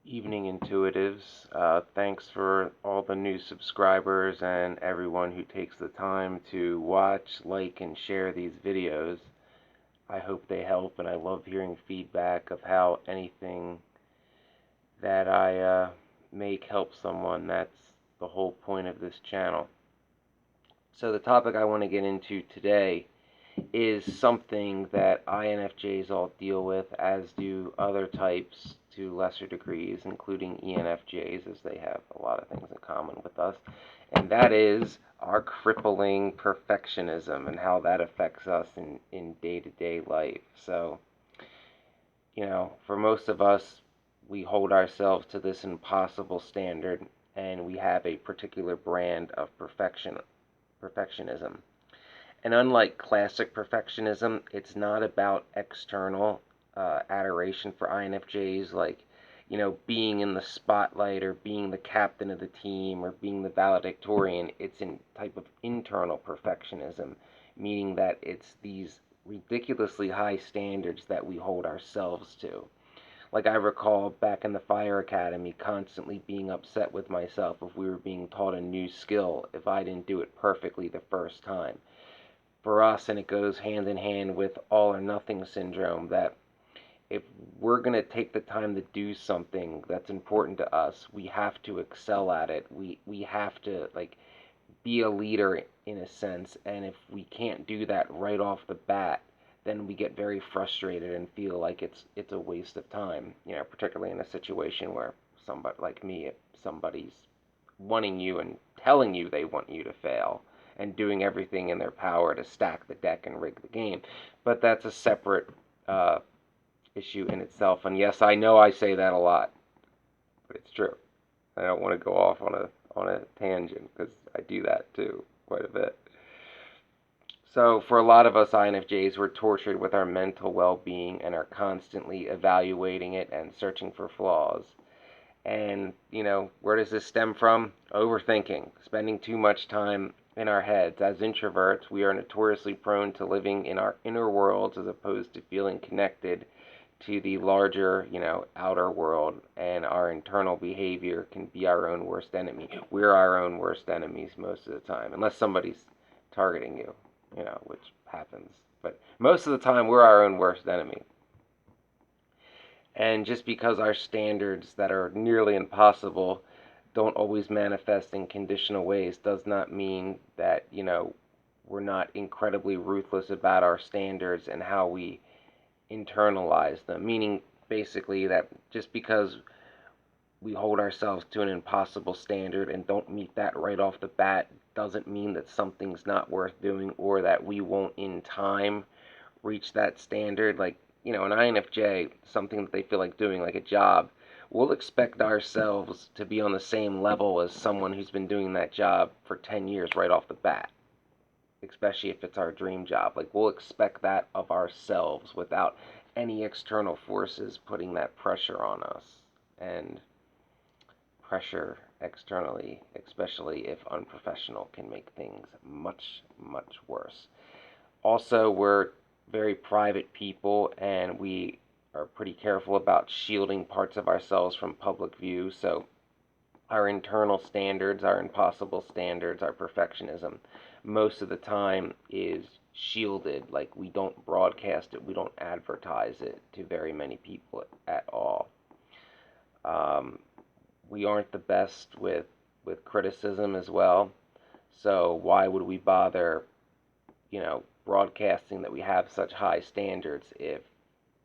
Evening Intuitives. Thanks for all the new subscribers and everyone who takes the time to watch, like, and share these videos. I hope they help, and I love hearing feedback of how anything that I make helps someone. That's the whole point of this channel. So the topic I want to get into today is something that INFJs all deal with, as do other types to lesser degrees, including ENFJs, as they have a lot of things in common with us. And that is our crippling perfectionism and how that affects us in day-to-day life. So, for most of us, we hold ourselves to this impossible standard, and we have a particular brand of perfectionism. And unlike classic perfectionism, it's not about external adoration for INFJs, like, being in the spotlight or being the captain of the team or being the valedictorian. It's a type of internal perfectionism, meaning that it's these ridiculously high standards that we hold ourselves to. Like, I recall back in the fire academy constantly being upset with myself if we were being taught a new skill if I didn't do it perfectly the first time. For us, and it goes hand in hand with all or nothing syndrome, that if we're going to take the time to do something that's important to us, we have to excel at it. We have to, like, be a leader in a sense, and if we can't do that right off the bat, then we get very frustrated and feel like it's a waste of time, particularly in a situation where somebody like me, if somebody's wanting you and telling you they want you to fail and doing everything in their power to stack the deck and rig the game. But that's a separate uh, issue in itself. And yes, I know I say that a lot, but it's true. I don't want to go off on a tangent because I do that too quite a bit. So for a lot of us INFJs, we're tortured with our mental well-being and are constantly evaluating it and searching for flaws. And, where does this stem from? Overthinking, spending too much time in our heads. As introverts, we are notoriously prone to living in our inner worlds as opposed to feeling connected to the larger, outer world, and our internal behavior can be our own worst enemy. We're our own worst enemies most of the time, unless somebody's targeting you, which happens. But most of the time, we're our own worst enemy. And just because our standards that are nearly impossible don't always manifest in conditional ways does not mean that, we're not incredibly ruthless about our standards and how we internalize them. Meaning, basically, that just because we hold ourselves to an impossible standard and don't meet that right off the bat doesn't mean that something's not worth doing or that we won't in time reach that standard. Like, an INFJ, something that they feel like doing, like a job, we'll expect ourselves to be on the same level as someone who's been doing that job for 10 years right off the bat, especially if it's our dream job. Like, we'll expect that of ourselves without any external forces putting that pressure on us. And pressure externally, especially if unprofessional, can make things much, much worse. Also, we're very private people, and we are pretty careful about shielding parts of ourselves from public view. So our internal standards, our impossible standards, our perfectionism, most of the time is shielded. Like, we don't broadcast it, we don't advertise it to very many people at all. Um, we aren't the best with criticism as well. So why would we bother, broadcasting that we have such high standards if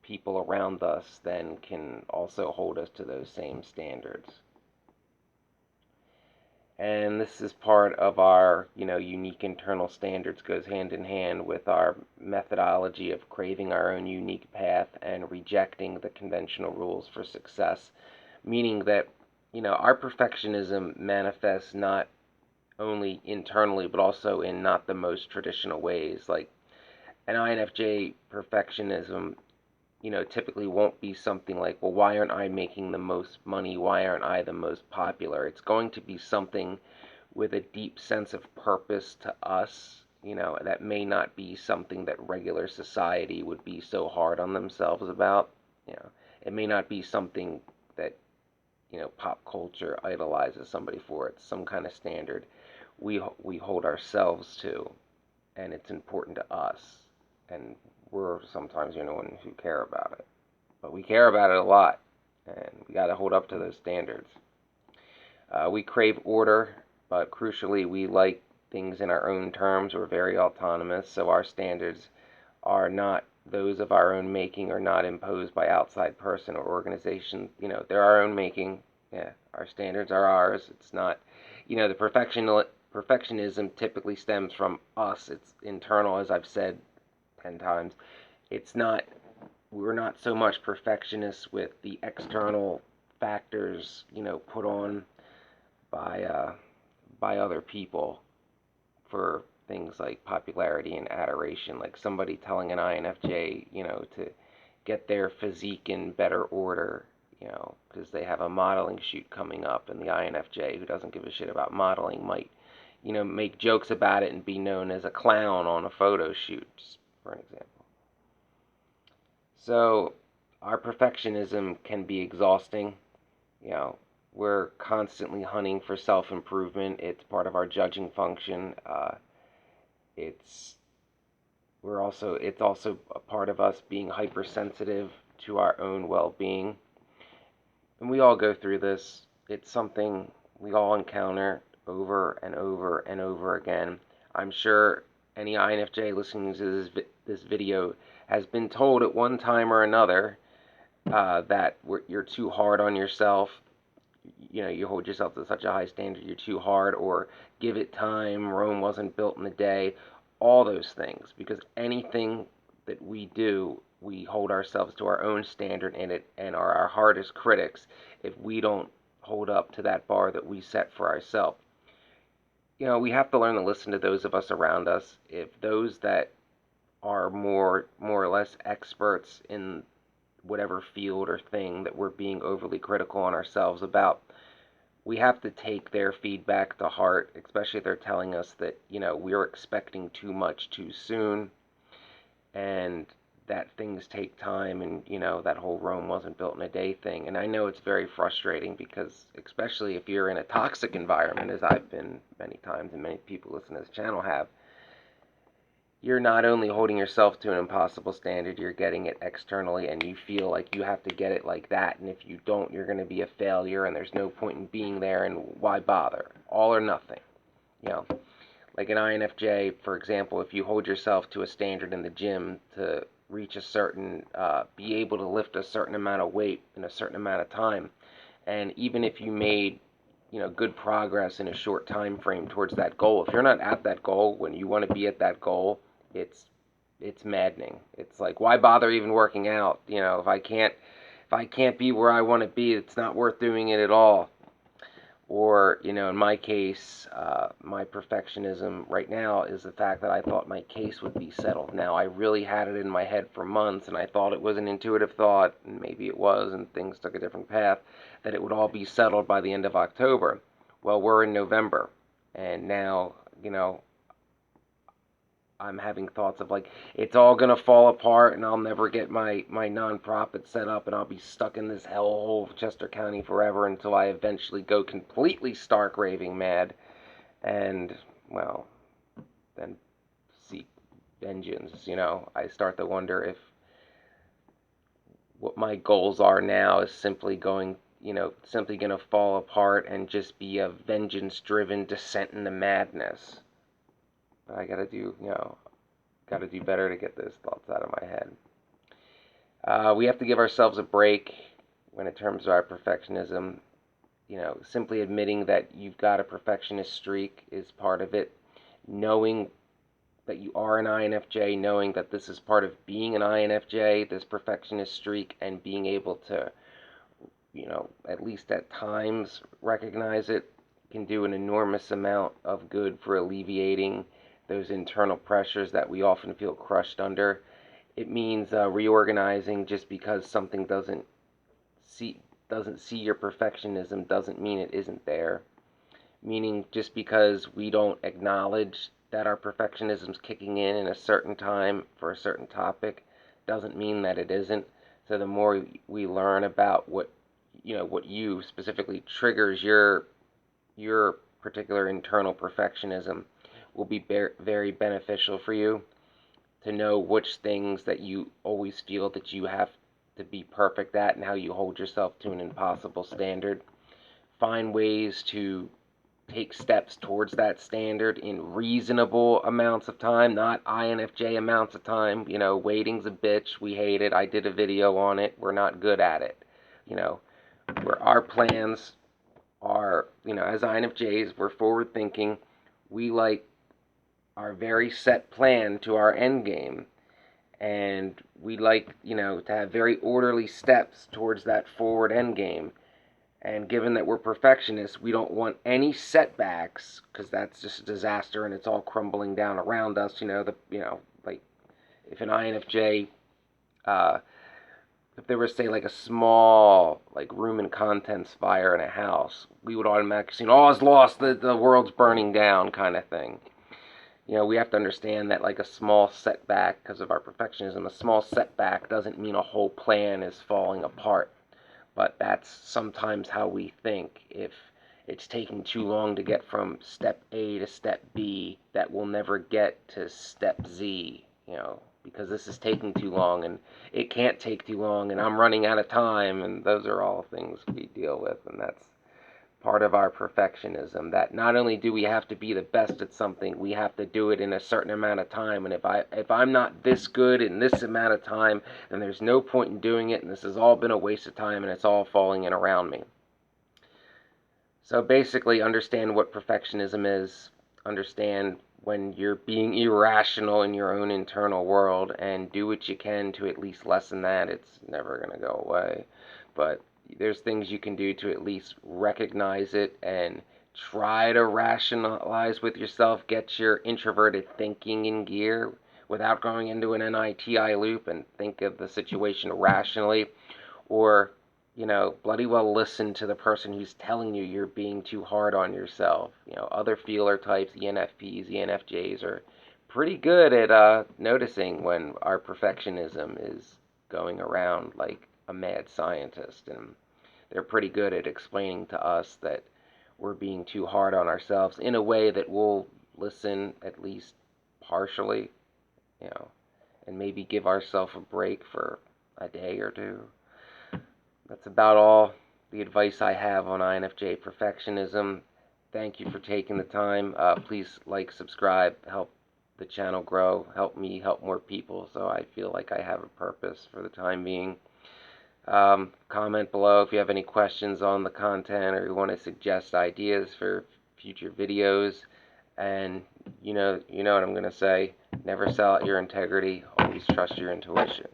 people around us then can also hold us to those same standards? And this is part of our, unique internal standards, goes hand in hand with our methodology of craving our own unique path and rejecting the conventional rules for success, meaning that, our perfectionism manifests not only internally but also in not the most traditional ways. Like, an INFJ perfectionism, typically won't be something like, well, why aren't I making the most money? Why aren't I the most popular? It's going to be something with a deep sense of purpose to us, that may not be something that regular society would be so hard on themselves about. It may not be something that pop culture idolizes somebody for. It's some kind of standard we hold ourselves to, and it's important to us. And we're sometimes the only ones who care about it. But we care about it a lot, and we got to hold up to those standards. We crave order, but crucially, we like things in our own terms. We're very autonomous, so our standards are not those of our own making, or not imposed by outside person or organization. They're our own making. Yeah, our standards are ours. It's not, the perfectionism typically stems from us. It's internal, as I've said 10 times. It's not, we're not so much perfectionists with the external factors, put on by by other people for things like popularity and adoration, like somebody telling an INFJ, to get their physique in better order, because they have a modeling shoot coming up, and the INFJ, who doesn't give a shit about modeling, might, make jokes about it and be known as a clown on a photo shoot, just for an example. So, our perfectionism can be exhausting. You know, we're constantly hunting for self-improvement. It's part of our judging function. It's it's also a part of us being hypersensitive to our own well-being. And we all go through this. It's something we all encounter over and over and over again. I'm sure any INFJ listening to this video has been told at one time or another that you're too hard on yourself. You hold yourself to such a high standard, you're too hard, or give it time, Rome wasn't built in a day, all those things. Because anything that we do, we hold ourselves to our own standard in it, and are our hardest critics if we don't hold up to that bar that we set for ourselves. We have to learn to listen to those of us around us. If those that are more or less experts in whatever field or thing that we're being overly critical on ourselves about, we have to take their feedback to heart, especially if they're telling us that, we're expecting too much too soon, and that things take time, and, that whole Rome wasn't built in a day thing. And I know it's very frustrating, because especially if you're in a toxic environment, as I've been many times, and many people listening to this channel have, you're not only holding yourself to an impossible standard, you're getting it externally, and you feel like you have to get it like that, and if you don't, you're going to be a failure, and there's no point in being there, and why bother? All or nothing. Like an INFJ, for example, if you hold yourself to a standard in the gym to reach a certain, be able to lift a certain amount of weight in a certain amount of time, and even if you made good progress in a short time frame towards that goal, if you're not at that goal when you want to be at that goal, it's it's maddening. It's like, why bother even working out? If I can't be where I want to be, it's not worth doing it at all. Or, in my case, my perfectionism right now is the fact that I thought my case would be settled. Now, I really had it in my head for months, and I thought it was an intuitive thought, and maybe it was, and things took a different path, that it would all be settled by the end of October. Well, we're in November, and now, I'm having thoughts of like, it's all gonna fall apart, and I'll never get my nonprofit set up, and I'll be stuck in this hellhole of Chester County forever until I eventually go completely stark raving mad, and, well, then seek vengeance. I start to wonder if what my goals are now is simply gonna fall apart and just be a vengeance-driven descent into madness. But I gotta do better to get those thoughts out of my head. We have to give ourselves a break when it comes to our perfectionism. Simply admitting that you've got a perfectionist streak is part of it. Knowing that you are an INFJ, knowing that this is part of being an INFJ, this perfectionist streak, and being able to, at least at times recognize it, can do an enormous amount of good for alleviating those internal pressures that we often feel crushed under. It means reorganizing. Just because something doesn't see your perfectionism doesn't mean it isn't there. Meaning, just because we don't acknowledge that our perfectionism's kicking in a certain time for a certain topic doesn't mean that it isn't. So the more we learn about what what you specifically triggers your particular internal perfectionism will be very beneficial for you to know which things that you always feel that you have to be perfect at and how you hold yourself to an impossible standard. Find ways to take steps towards that standard in reasonable amounts of time, not INFJ amounts of time. Waiting's a bitch. We hate it. I did a video on it. We're not good at it. You know, where our plans are, as INFJs, we're forward thinking. We like our very set plan to our end game. And we like, to have very orderly steps towards that forward end game. And given that we're perfectionists, we don't want any setbacks because that's just a disaster and it's all crumbling down around us. Like if an INFJ, uh, if there was say like a small like room and contents fire in a house, we would automatically say, "Oh, it's lost. The world's burning down," kind of thing. We have to understand that like a small setback, because of our perfectionism, a small setback doesn't mean a whole plan is falling apart. But that's sometimes how we think. If it's taking too long to get from step A to step B, that we'll never get to step Z, because this is taking too long and it can't take too long and I'm running out of time. And those are all things we deal with. And that's part of our perfectionism, that not only do we have to be the best at something, we have to do it in a certain amount of time. And if I'm not this good in this amount of time, then there's no point in doing it, and this has all been a waste of time and it's all falling in around me. So basically, understand what perfectionism is, understand when you're being irrational in your own internal world, and do what you can to at least lessen that. It's never going to go away, but there's things you can do to at least recognize it and try to rationalize with yourself, get your introverted thinking in gear without going into an NITI loop, and think of the situation rationally. Or bloody well listen to the person who's telling you you're being too hard on yourself. Other feeler types, ENFPs, ENFJs, are pretty good at noticing when our perfectionism is going around like a mad scientist. And they're pretty good at explaining to us that we're being too hard on ourselves in a way that we'll listen at least partially, you know, and maybe give ourselves a break for a day or two. That's about all the advice I have on INFJ perfectionism. Thank you for taking the time. Please like, subscribe, help the channel grow, help me help more people, so I feel like I have a purpose for the time being. Comment below if you have any questions on the content or you want to suggest ideas for future videos. And you know what I'm going to say. Never sell out your integrity. Always trust your intuition.